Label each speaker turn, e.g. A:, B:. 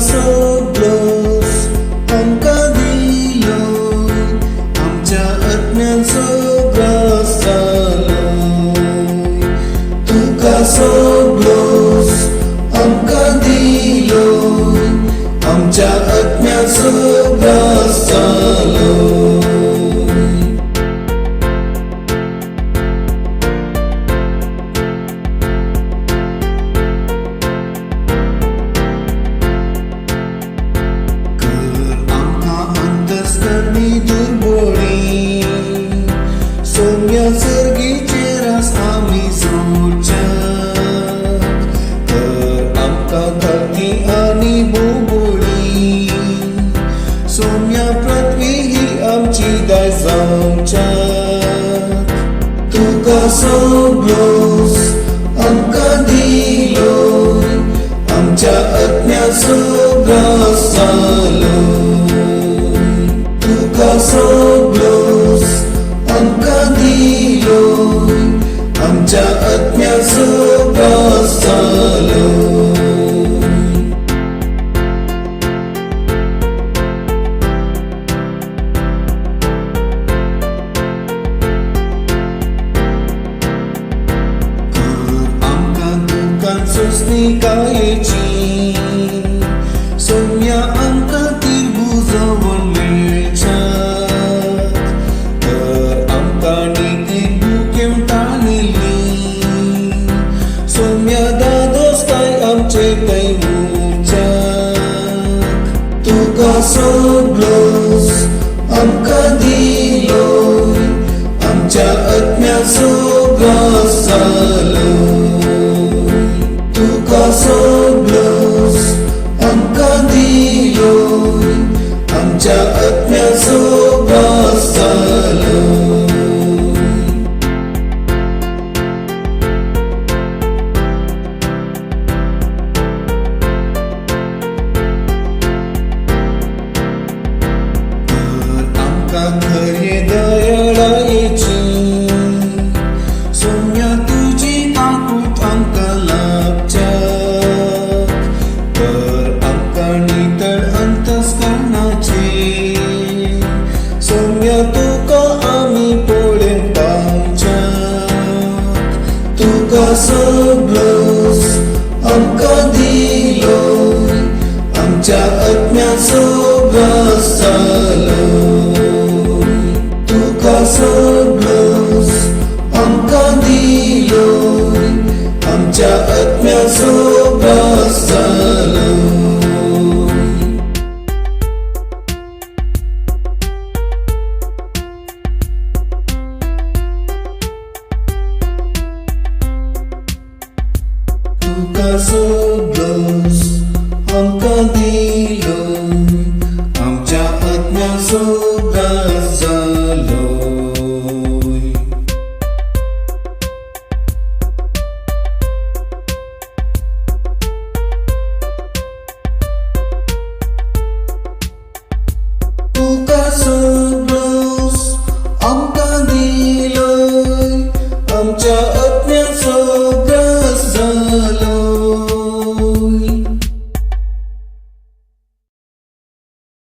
A: सोडलोस आमकां दिलोय आमच्या अज्ञानचो ग्रास जालोय तुका सोडलोस आमकां दिलोय आमच्या अज्ञानचो ग्रास जालोय सर्गीचेर आमी सोडच्यात तर आमकां धरती आनी भोंवडी सोम्या पृथ्वी ही आमची दाय जावच्यात तुका सोडलोस आमकां दिलोय आमच्या अज्ञानचो ग्रास जालोय तुका सोडलोस आमकां दिलोय आमच्या अज्ञानचो ग्रास जालोय आमकां दुखान सोंसणिकायेची सोम्या आमकां तिरबू जावन मेळच्यात तर आमकां नितीन बुकेम ताणिल्ली सोम्या दादोस्ताय आमचे थंय मुचात तुका सोडलोस आमकां दिलोय आमच्या अज्ञानचो ग्रास जालोय तुका सोडलोस आमकां दिलोय आमच्या अज्ञानचो ग्रास जालोय आमकां खरे दयाळायेची सोम्या तुजी आंकूत आमकां लाभच्यात तर आमकां नितळ अंतस्करणाचे सोम्या तुका आमी पळोवन पावच्यात तुका सोडलोस आमकां दिलोय आमच्या अज्ञानचो ग्रास जालोय तुका सोडलोस आमकां दिलोय आमच्या अज्ञानचो ग्रास जालोय तुका सोडलोस आमकां दिलोय आमच्या अज्ञानचो